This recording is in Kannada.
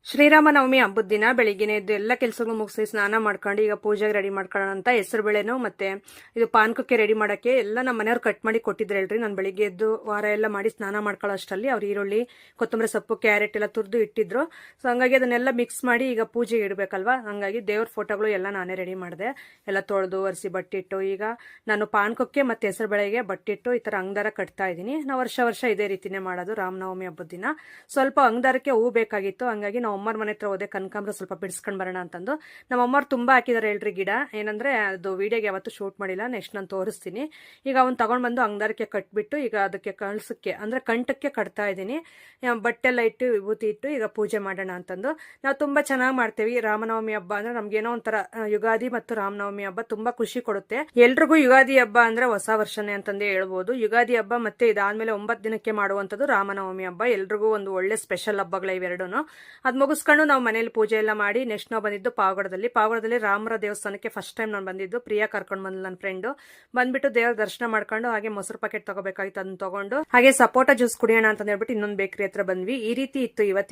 ಶ್ರೀರಾಮನವಮಿ ಹಬ್ಬದ ದಿನ ಬೆಳಿಗ್ಗೆನೆ ಎದ್ದು ಎಲ್ಲ ಕೆಲಸಗಳು ಮುಗಿಸಿ ಸ್ನಾನ ಮಾಡ್ಕೊಂಡು ಈಗ ಪೂಜೆಗೆ ರೆಡಿ ಮಾಡ್ಕೊಳ್ಳೋಣ ಅಂತ ಹೆಸರು ಬೇಳೆನು ಮತ್ತೆ ಇದು ಪಾನಕಕ್ಕೆ ರೆಡಿ ಮಾಡಕ್ಕೆ ಎಲ್ಲ ನಮ್ಮ ಮನೆಯವ್ರು ಕಟ್ ಮಾಡಿ ಕೊಟ್ಟಿದ್ರು ಹೇಳ್ರಿ. ನಾನು ಬೆಳಿಗ್ಗೆ ಎದ್ದು ವಾರ ಎಲ್ಲ ಮಾಡಿ ಸ್ನಾನ ಮಾಡ್ಕೊಳ್ಳೋ ಅಷ್ಟರಲ್ಲಿ ಅವ್ರು ಈರುಳ್ಳಿ ಕೊತ್ತಂಬರಿ ಸೊಪ್ಪು ಕ್ಯಾರೆಟ್ ಎಲ್ಲ ತುರಿದು ಇಟ್ಟಿದ್ರು. ಸೊ ಹಂಗಾಗಿ ಅದನ್ನೆಲ್ಲ ಮಿಕ್ಸ್ ಮಾಡಿ ಈಗ ಪೂಜೆಗೆ ಇಡಬೇಕಲ್ವಾ, ಹಂಗಾಗಿ ದೇವ್ರ ಫೋಟೋಗಳು ಎಲ್ಲ ನಾನೇ ರೆಡಿ ಮಾಡಿದೆ. ಎಲ್ಲ ತೊಳೆದು ಒರೆಸಿ ಬಟ್ಟಿಟ್ಟು ಈಗ ನಾನು ಪಾನಕಕ್ಕೆ ಮತ್ತೆ ಹೆಸರು ಬೇಳೆಗೆ ಬಟ್ಟಿಟ್ಟು ಈ ತರ ಅಂಗದಾರ ಕಟ್ತಾ ಇದ್ದೀನಿ. ನಾವು ವರ್ಷ ಇದೇ ರೀತಿನೇ ಮಾಡೋದು ರಾಮನವಮಿ ಹಬ್ಬದ ದಿನ. ಸ್ವಲ್ಪ ಅಂಗದಾರಕ್ಕೆ ಹೂ ಬೇಕಾಗಿತ್ತು, ಹಂಗಾಗಿ ನಾವು ಅಮ್ಮರ ಮನೆ ಹತ್ರ ಹೋದೆ ಕನಕಾಂಬ್ರ ಸ್ವಲ್ಪ ಬಿಡಿಸ್ಕೊಂಡ್ ಬರೋಣ ಅಂತಂದು. ನಮ್ಮ ಅಮ್ಮವ್ರು ತುಂಬಾ ಹಾಕಿದಾರೆ ಹೇಳ್ರಿ ಗಿಡ. ಏನಂದ್ರೆ ಅದು ವಿಡಿಯೋಗೆ ಯಾವತ್ತೂ ಶೂಟ್ ಮಾಡಿಲ್ಲ, ನೆಕ್ಸ್ಟ್ ನಾನು ತೋರಿಸ್ತೀನಿ. ಈಗ ಅವ್ನು ತಗೊಂಡ್ ಬಂದು ಅಂಗದಾರಕ್ಕೆ ಕಟ್ಬಿಟ್ಟು ಈಗ ಅದಕ್ಕೆ ಕಳ್ಸಕ್ಕೆ ಅಂದ್ರೆ ಕಂಠಕ್ಕೆ ಕಟ್ತಾ ಇದ್ದೀನಿ. ಬಟ್ಟೆಲ್ಲ ಇಟ್ಟು ವಿಭೂತಿ ಇಟ್ಟು ಈಗ ಪೂಜೆ ಮಾಡೋಣ ಅಂತಂದು. ನಾವು ತುಂಬಾ ಚೆನ್ನಾಗಿ ಮಾಡ್ತೇವೆ ರಾಮನವಮಿ ಹಬ್ಬ ಅಂದ್ರೆ ನಮ್ಗೇನೋ ಒಂಥರ ಯುಗಾದಿ ಮತ್ತು ರಾಮನವಮಿ ಹಬ್ಬ ತುಂಬಾ ಖುಷಿ ಕೊಡುತ್ತೆ. ಎಲ್ರಿಗೂ ಯುಗಾದಿ ಹಬ್ಬ ಅಂದ್ರೆ ಹೊಸ ವರ್ಷನೇ ಅಂತಂದೇ ಹೇಳ್ಬೋದು. ಯುಗಾದಿ ಹಬ್ಬ ಮತ್ತೆ ಇದಾದ್ಮೇಲೆ 9 ದಿನಕ್ಕೆ ಮಾಡುವಂತದ್ದು ರಾಮನವಮಿ ಹಬ್ಬ. ಎಲ್ರಿಗೂ ಒಂದು ಒಳ್ಳೆ ಸ್ಪೆಷಲ್ ಹಬ್ಬಗಳ ಇವೆರಡೂನು. ಅದ್ ಮುಗಿಸ್ಕೊಂಡು ನಾವು ಮನೇಲಿ ಪೂಜೆ ಎಲ್ಲ ಮಾಡಿ ನೆಕ್ಸ್ಟ್ ನಾವು ಬಂದಿದ್ದು ಪಾವಗಡದಲ್ಲಿ ರಾಮರ ದೇವಸ್ಥಾನಕ್ಕೆ ಫಸ್ಟ್ ಟೈಮ್ ನಾನು ಬಂದಿದ್ದು. ಪ್ರಿಯಾ ಕರ್ಕೊಂಡು ಬಂದು ನನ್ನ ಫ್ರೆಂಡ್ ಬಂದ್ಬಿಟ್ಟು ದೇವರ ದರ್ಶನ ಮಾಡ್ಕೊಂಡು ಹಾಗೆ ಮೊಸರು ಪ್ಯಾಕೆಟ್ ತಗೋಬೇಕಾಗಿತ್ತು, ಅದನ್ನ ತಗೊಂಡು ಹಾಗೆ ಸಪೋಟ ಜ್ಯೂಸ್ ಕುಡಿಯೋಣ ಅಂತ ಹೇಳ್ಬಿಟ್ಟು ಇನ್ನೊಂದು ಬೇಕರಿ ಹತ್ರ ಬಂದ್ವಿ. ಈ ರೀತಿ ಇತ್ತು ಇವತ್ತಿನ